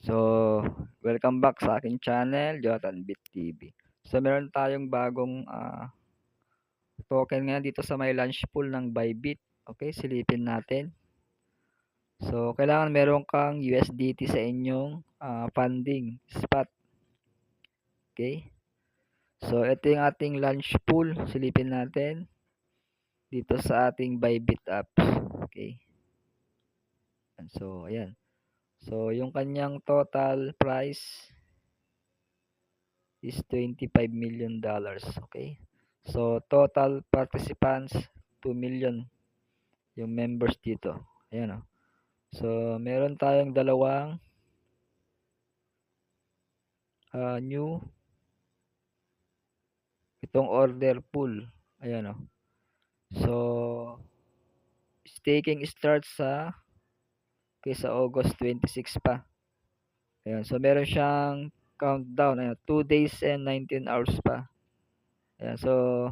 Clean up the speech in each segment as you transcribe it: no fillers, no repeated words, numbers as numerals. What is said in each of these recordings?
So, welcome back sa aking channel, Jonathan Bit TV. So, meron tayong bagong token ngayon dito sa may launch pool ng Bybit. Okay, silipin natin. So, kailangan meron kang USDT sa inyong funding spot. Okay. So, ito yung ating launch pool. Silipin natin dito sa ating Bybit apps. Okay. So, ayan. So, yung kanyang total price is $25 million. Okay. So, total participants, 2 million yung members dito. Ayan o. So, meron tayong dalawang new itong order pool. Ayan o. So, staking starts sa August 26 pa. Ayan. So, meron siyang countdown. Ayan, 2 days and 19 hours pa. Ayan. So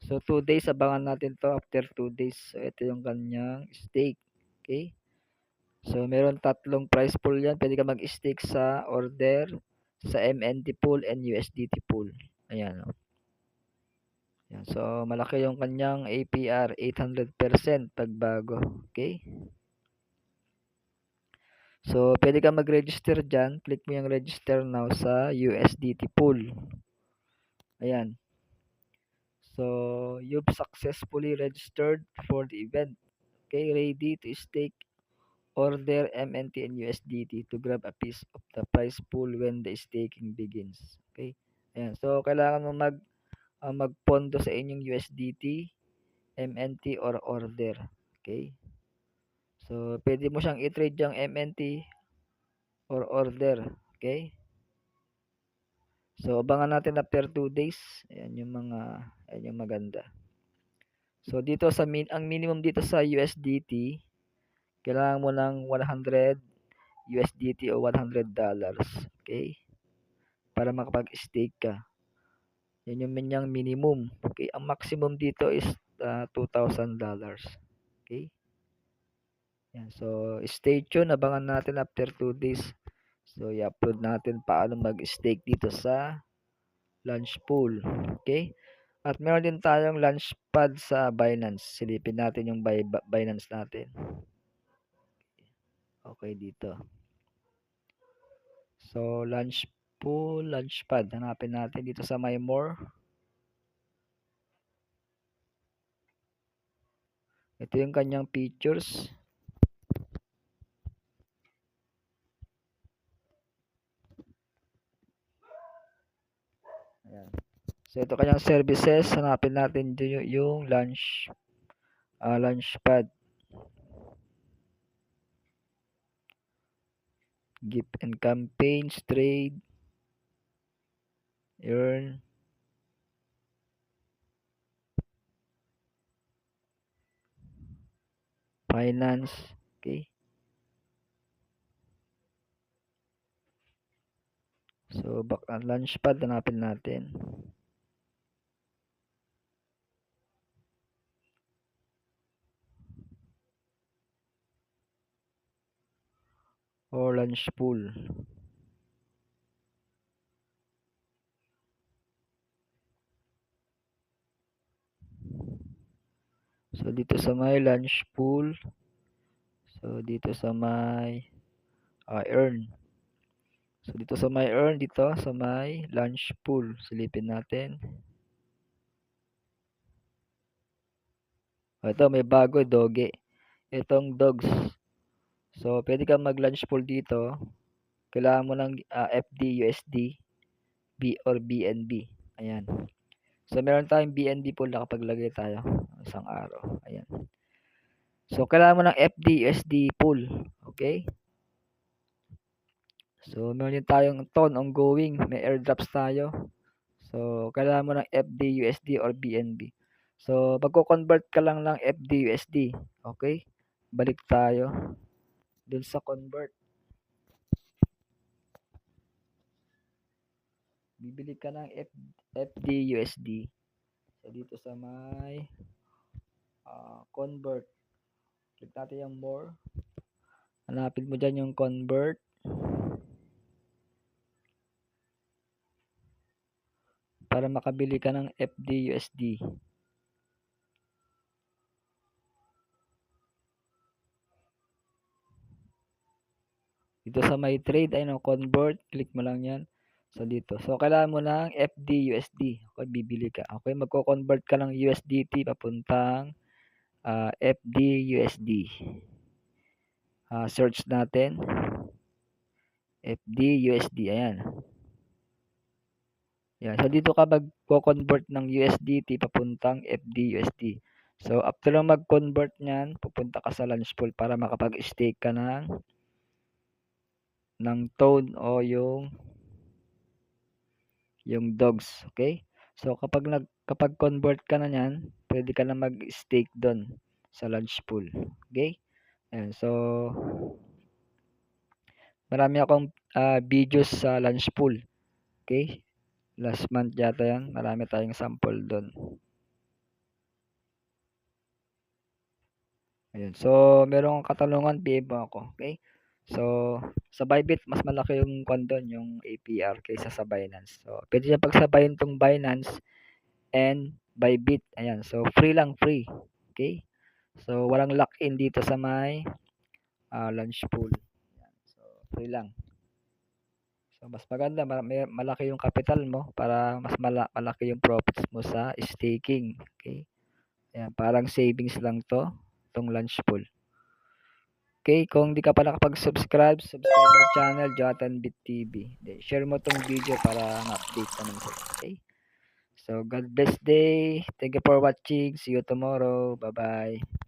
2 days, abangan natin to after 2 days. So, ito yung kanyang stake. Okay. So, meron tatlong price pool yan. Pwede ka mag-stake sa order, sa MNT pool, and USDT pool. Ayan. Oh. Ayan. So, malaki yung kanyang APR, 800% pagbago. Okay. So, pwede ka mag-register dyan. Click mo yung register now sa USDT pool. Ayan. So, you've successfully registered for the event. Okay, ready to stake order MNT and USDT to grab a piece of the prize pool when the staking begins. Okay? Ayan. So, kailangan mo magpondo sa inyong USDT, MNT, or order. Okay? So, pwede mo siyang i-trade yung MNT or order. Okay? So, abangan natin after 2 days. Ayan yung maganda. So, dito ang minimum dito sa USDT, kailangan mo ng 100 USDT o $100. Okay? Para makapag-stake ka. Yan yung kanyang minimum. Okay? Ang maximum dito is $2,000. Okay? Yan. So, stay tuned. Abangan natin after 2 days. So, i-upload natin paano mag-stake dito sa launch pool. Okay? At meron din tayong launch pad sa Binance. Silipin natin yung Binance natin. Okay, dito. So, launch pool, launch pad. Hanapin natin dito sa my more. Ito yung kanyang features. Ayan. So, ito kanyang services. Hanapin natin yung launch pad. Gift and campaigns, trade, earn, finance. Okay. So, back on launch pad, hanapin natin. Or launch pool. So, dito sa may launch pool. So, dito sa may earn. So, dito sa may earn, dito sa may launch pool. Silipin natin. Ito, may bago, doge. Itong dogs. So, pwede kang mag-launch pool dito. Kailangan mo ng FD, USD, or BNB. Ayan. So, meron tayong BNB pool na nakapaglagay tayo isang araw. Ayan. So, kailangan mo ng FD, USD pool. Okay? So, meron din tayong ton ongoing. May airdrops tayo. So, kailangan mo ng FD, USD, or BNB. So, magko-convert ka lang ng FD, USD. Okay? Balik tayo dun sa convert. Bibili ka ng FD, USD. So, dito sa may convert. Click natin yung more. Hanapin mo dyan yung convert. para makabili ka ng FDUSD. Dito sa my trade, ayun, convert, click mo lang yan. So, dito. So, kailangan mo ng FDUSD. Okay, bibili ka. Okay, magko-convert ka ng USDT papuntang FDUSD. Search natin. FDUSD, ayan. Yan. So, dito ka magko-convert ng USDT papuntang FDUSD. So, after lang mag-convert niyan, pupunta ka sa launch pool para makapag-stake ka ng toad o yung dogs, okay? So, kapag convert ka na niyan, pwede ka na mag-stake doon sa launch pool, okay? Ayan, so marami akong videos sa launch pool, okay? Last month yata yan, marami tayong sample doon. Ayun. So, merong katanungan, PM mo ako, okay? So, sa Bybit, mas malaki yung doon, yung APR kaysa sa Binance. So, pwede niya pagsabayin tong Binance and Bybit. Ayan. So, free lang, free. Okay? So, walang lock-in dito sa may launch pool. Ayan. So, free lang. So, mas maganda, malaki yung capital mo para mas malaki yung profits mo sa staking. Okay? Ayan, parang savings lang tong launch pool. Okay, kung di ka pa nakapag-subscribe, subscribe my channel, JonathanBit TV. Share mo tong video para ma-update ka naman sa'yo. Okay? So, God bless day. Thank you for watching. See you tomorrow. Bye-bye.